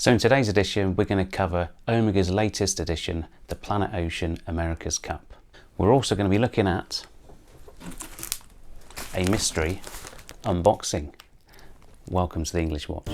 So in today's edition, we're going to cover Omega's latest edition, the Planet Ocean America's Cup. We're also going to be looking at a mystery unboxing. Welcome to the English Watch.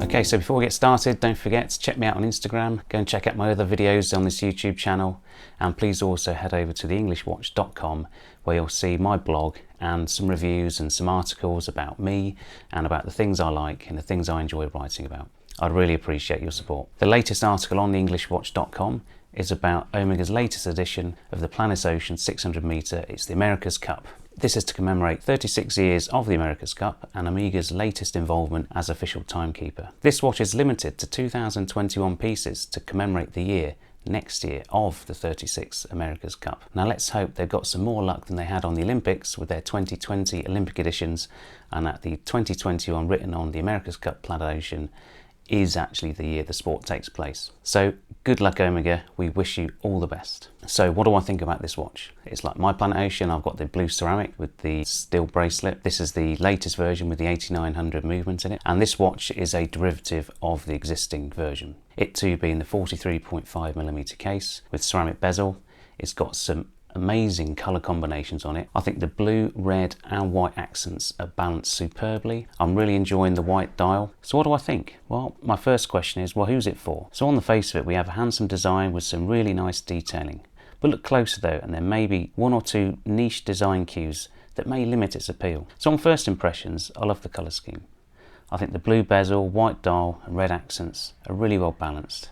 Okay, so before we get started, don't forget to check me out on Instagram, go and check out my other videos on this YouTube channel, and please also head over to theenglishwatch.com where you'll see my blog and some reviews and some articles about me and about the things I like and the things I enjoy writing about. I'd really appreciate your support. The latest article on theenglishwatch.com is about Omega's latest edition of the Planet Ocean 600 metre, it's the America's Cup. This is to commemorate 36 years of the America's Cup and Omega's latest involvement as official timekeeper. This watch is limited to 2021 pieces to commemorate the year next year of the 36th America's Cup. Now let's hope they've got some more luck than they had on the Olympics with their 2020 Olympic editions, and that the 2021 written on the America's Cup Planet Ocean is actually the year the sport takes place. So good luck, Omega, we wish you all the best. So what do I think about this watch? It's like my Planet Ocean. I've got the blue ceramic with the steel bracelet. This is the latest version with the 8900 movement in it, and this watch is a derivative of the existing version. It too being the 43.5mm case with ceramic bezel. It's got some amazing colour combinations on it. I think the blue, red and white accents are balanced superbly. I'm really enjoying the white dial. So what do I think? Well, my first question is, well, who's it for? So on the face of it, we have a handsome design with some really nice detailing. But look closer though, and there may be one or two niche design cues that may limit its appeal. So on first impressions, I love the colour scheme. I think the blue bezel, white dial and red accents are really well balanced,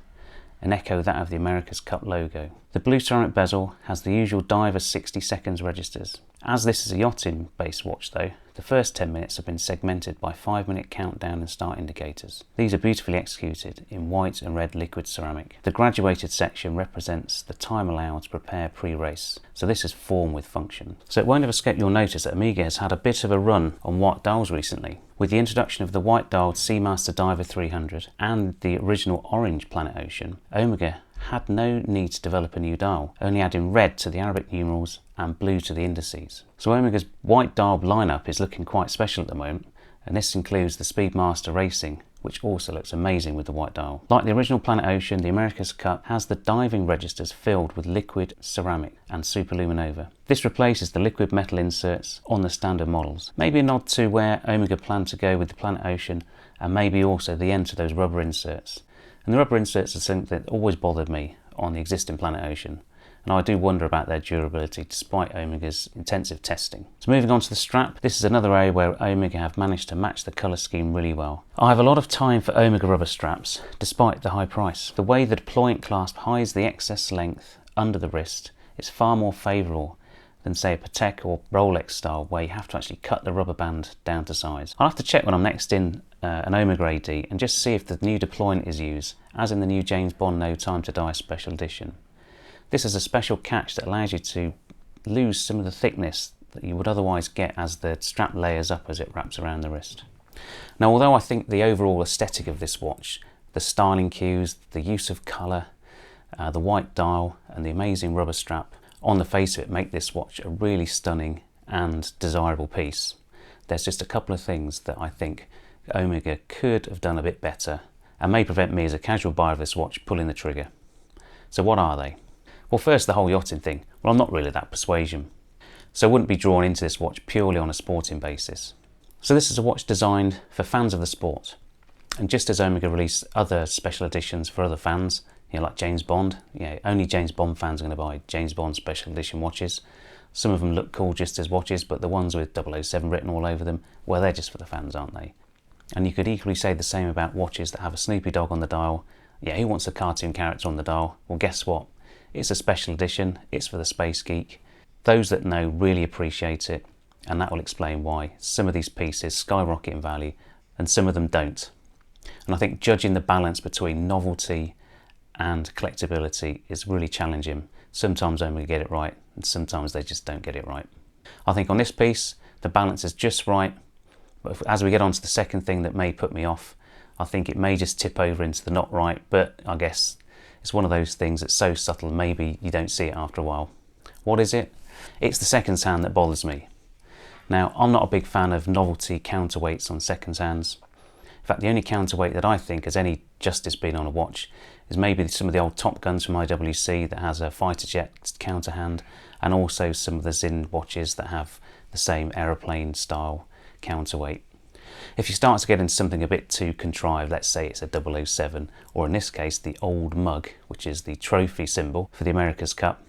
and echo that of the America's Cup logo. The blue ceramic bezel has the usual diver 60 seconds registers. As this is a yachting based watch though, the first 10 minutes have been segmented by 5-minute countdown and start indicators. These are beautifully executed in white and red liquid ceramic. The graduated section represents the time allowed to prepare pre-race, so this is form with function. So it won't have escaped your notice that Omega has had a bit of a run on white dials recently. With the introduction of the white dialed Seamaster Diver 300 and the original orange Planet Ocean, Omega had no need to develop a new dial, only adding red to the Arabic numerals and blue to the indices. So Omega's white dial lineup is looking quite special at the moment, and this includes the Speedmaster Racing, which also looks amazing with the white dial. Like the original Planet Ocean, the America's Cup has the diving registers filled with liquid ceramic and superluminova. This replaces the liquid metal inserts on the standard models. Maybe a nod to where Omega planned to go with the Planet Ocean, and maybe also the end to those rubber inserts. And the rubber inserts are something that always bothered me on the existing Planet Ocean, and I do wonder about their durability despite Omega's intensive testing. So moving on to the strap, this is another area where Omega have managed to match the colour scheme really well. I have a lot of time for Omega rubber straps despite the high price. The way the deployant clasp hides the excess length under the wrist is far more favourable than say a Patek or Rolex style where you have to actually cut the rubber band down to size. I'll have to check when I'm next in an Omega AD and just see if the new deployant is used, as in the new James Bond No Time to Die special edition. This is a special catch that allows you to lose some of the thickness that you would otherwise get as the strap layers up as it wraps around the wrist. Now, although I think the overall aesthetic of this watch, the styling cues, the use of colour, the white dial and the amazing rubber strap, on the face of it make this watch a really stunning and desirable piece, there's just a couple of things that I think Omega could have done a bit better and may prevent me as a casual buyer of this watch pulling the trigger. So what are they? Well, first, the whole yachting thing. Well, I'm not really that persuasion, so I wouldn't be drawn into this watch purely on a sporting basis. So this is a watch designed for fans of the sport, and just as Omega released other special editions for other fans, like James Bond, only James Bond fans are going to buy James Bond special edition watches. Some of them look cool just as watches, but the ones with 007 written all over them, well, they're just for the fans, aren't they? And you could equally say the same about watches that have a Snoopy dog on the dial. Who wants a cartoon character on the dial? Well, guess what? It's a special edition, it's for the space geek. Those that know really appreciate it, and that will explain why some of these pieces skyrocket in value and some of them don't. And I think judging the balance between novelty and collectability is really challenging. Sometimes Omega get it right, and sometimes they just don't get it right. I think on this piece, the balance is just right, but as we get on to the second thing that may put me off, I think it may just tip over into the not right, but I guess it's one of those things that's so subtle maybe you don't see it after a while. What is it? It's the seconds hand that bothers me. Now, I'm not a big fan of novelty counterweights on seconds hands. In fact, the only counterweight that I think has any justice been on a watch is maybe some of the old Top Guns from IWC that has a fighter jet counter hand, and also some of the Zinn watches that have the same aeroplane style counterweight. If you start to get into something a bit too contrived, let's say it's a 007, or in this case the old mug, which is the trophy symbol for the America's Cup,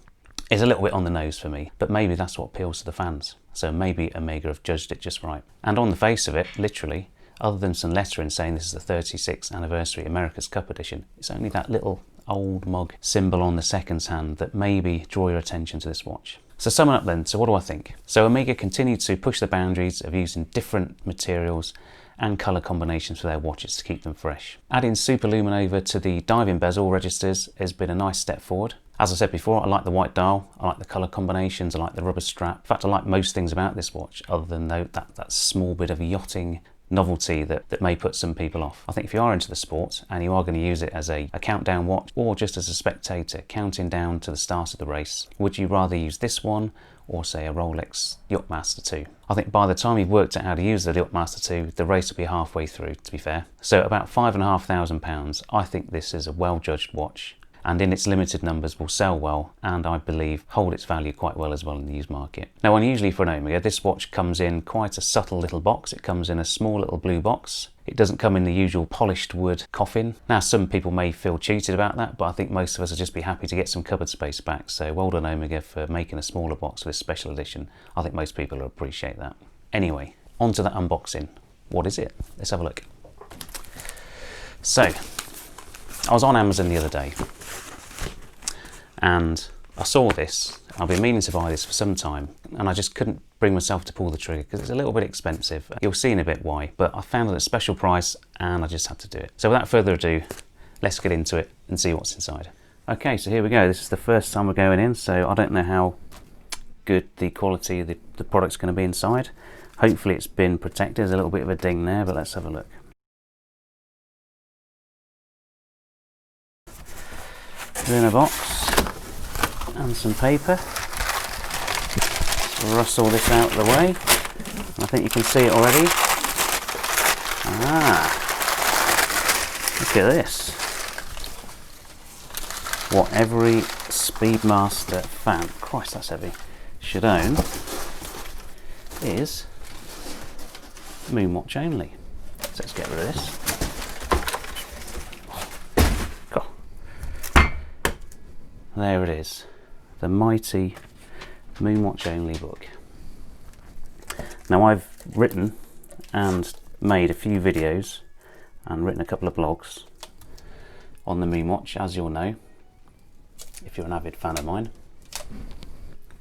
is a little bit on the nose for me, but maybe that's what appeals to the fans. So maybe Omega have judged it just right. And on the face of it, literally, other than some lettering saying this is the 36th anniversary America's Cup edition, it's only that little old mug symbol on the seconds hand that maybe draw your attention to this watch. So summing up then, so what do I think? So Omega continue to push the boundaries of using different materials and colour combinations for their watches to keep them fresh. Adding super luminova to the diving bezel registers has been a nice step forward. As I said before, I like the white dial, I like the colour combinations, I like the rubber strap. In fact, I like most things about this watch, other than that small bit of yachting novelty that may put some people off. I think if you are into the sport and you are going to use it as a countdown watch, or just as a spectator counting down to the start of the race, would you rather use this one or say a Rolex Yachtmaster 2? I think by the time you've worked out how to use the Yachtmaster 2, the race will be halfway through, to be fair. So about £5,500, I think this is a well-judged watch, and in its limited numbers will sell well, and I believe hold its value quite well as well in the used market. Now, unusually for an Omega, this watch comes in quite a subtle little box. It comes in a small little blue box. It doesn't come in the usual polished wood coffin. Now, some people may feel cheated about that, but I think most of us will just be happy to get some cupboard space back. So well done, Omega, for making a smaller box for this special edition. I think most people will appreciate that. Anyway, on to that unboxing. What is it? Let's have a look. So, I was on Amazon the other day, and I saw this. I've been meaning to buy this for some time, and I just couldn't bring myself to pull the trigger because it's a little bit expensive. You'll see in a bit why, but I found it at a special price and I just had to do it. So without further ado, let's get into it and see what's inside. Okay, so here we go. This is the first time we're going in, so I don't know how good the quality of the product's going to be inside. Hopefully it's been protected. There's a little bit of a ding there, but let's have a look. In a box and some paper. Let's rustle this out of the way. I think you can see it already. Look at this. What every Speedmaster fan, Christ that's heavy, should own is Moonwatch only. So let's get rid of this. There it is, the mighty Moonwatch only book. Now, I've written and made a few videos and written a couple of blogs on the Moonwatch, as you'll know, if you're an avid fan of mine.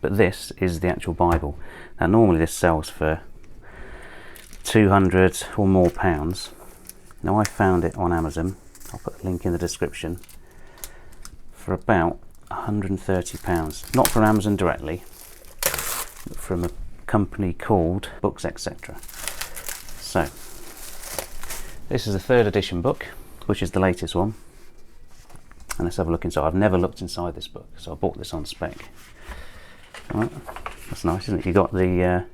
But this is the actual Bible. Now, normally this sells for £200 or more. Now, I found it on Amazon. I'll put a link in the description for about £130, not from Amazon directly, but from a company called Books Etc. So this is the 3rd edition book, which is the latest one, and let's have a look inside. I've never looked inside this book, so I bought this on spec. Right. That's nice, isn't it? You got the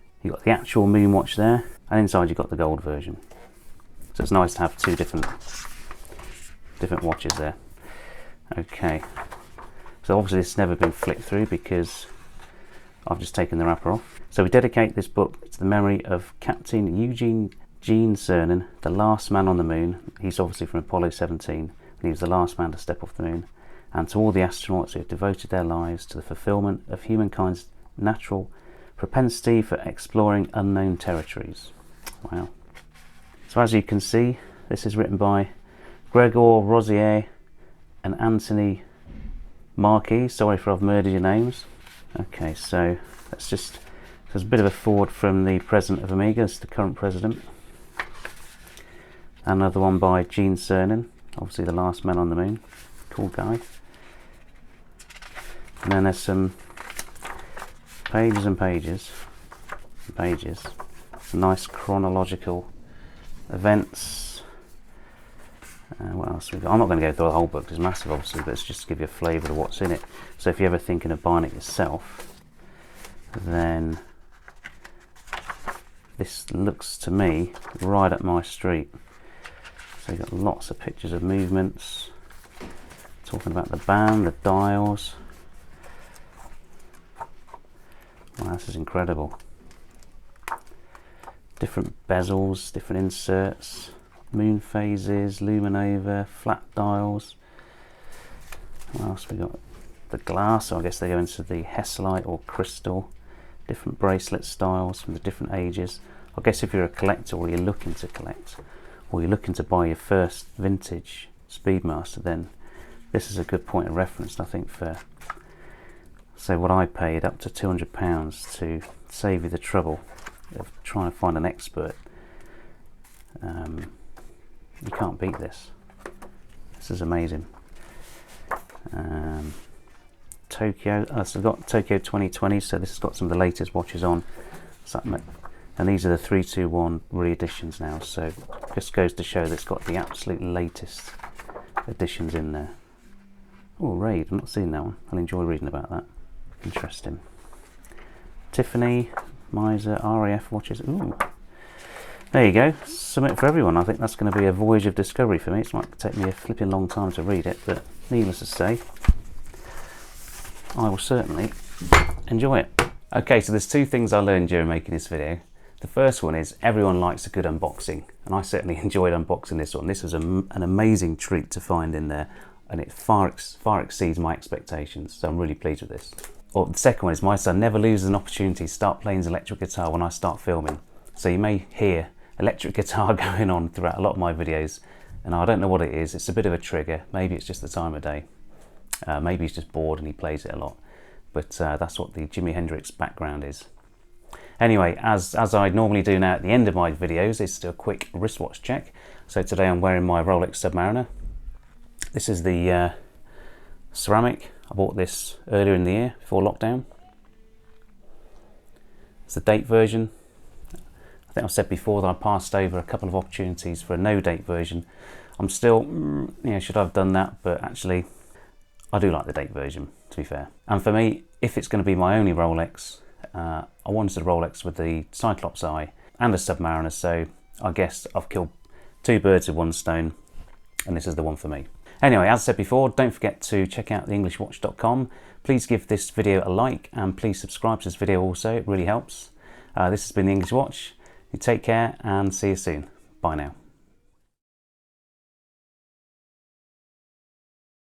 actual Moonwatch there, and inside you got the gold version. So it's nice to have two different watches there. Okay. So obviously this has never been flicked through because I've just taken the wrapper off. So we dedicate this book to the memory of Captain Eugene Cernan, the last man on the moon. He's obviously from Apollo 17, and he was the last man to step off the moon. And to all the astronauts who have devoted their lives to the fulfillment of humankind's natural propensity for exploring unknown territories. Wow. So as you can see, this is written by Gregor Rosier and Anthony Marquis. Sorry if I've murdered your names. Okay, so there's a bit of a forward from the president of Omega. It's the current president. Another one by Gene Cernan, obviously the last man on the moon. Cool guy. And then there's some pages and pages and pages. Some nice chronological events. What else we got? I'm not going to go through the whole book, it's massive obviously, but it's just to give you a flavour of what's in it. So if you're ever thinking of buying it yourself, then this looks to me right up my street. So you've got lots of pictures of movements, talking about the band, the dials. Wow, this is incredible. Different bezels, different inserts, moon phases, luminova, flat dials. What else we got? The glass, so I guess they go into the Heslite or crystal. Different bracelet styles from the different ages. I guess if you're a collector or you're looking to collect, or you're looking to buy your first vintage Speedmaster, then this is a good point of reference, I think, for, say, what I paid, up to £200 to save you the trouble of trying to find an expert. You can't beat this. This is amazing. Tokyo, so I've got Tokyo 2020, so this has got some of the latest watches on. And these are the 321 re-editions now, so just goes to show that it's got the absolute latest editions in there. Oh, Raid, I've not seen that one. I'll enjoy reading about that. Interesting. Tiffany, Miser, RAF watches. Ooh. There you go, something for everyone. I think that's going to be a voyage of discovery for me. It might take me a flipping long time to read it, but needless to say, I will certainly enjoy it. Okay, so there's two things I learned during making this video. The first one is everyone likes a good unboxing, and I certainly enjoyed unboxing this one. This was an amazing treat to find in there, and it far exceeds my expectations, so I'm really pleased with this. Or the second one is my son never loses an opportunity to start playing his electric guitar when I start filming. So you may hear electric guitar going on throughout a lot of my videos, and I don't know what it is. It's a bit of a trigger. Maybe it's just the time of day. Maybe he's just bored and he plays it a lot. But that's what the Jimi Hendrix background is. Anyway, as I normally do now at the end of my videos, is to do a quick wristwatch check. So today I'm wearing my Rolex Submariner. This is the ceramic. I bought this earlier in the year, before lockdown. It's the date version. I think I've said before that I passed over a couple of opportunities for a no-date version. I'm still, should I have done that? But actually, I do like the date version, to be fair. And for me, if it's going to be my only Rolex, I wanted a Rolex with the Cyclops Eye and a Submariner, so I guess I've killed two birds with one stone, and this is the one for me. Anyway, as I said before, don't forget to check out theenglishwatch.com. Please give this video a like, and please subscribe to this video also, it really helps. This has been The English Watch. You take care and see you soon. Bye now.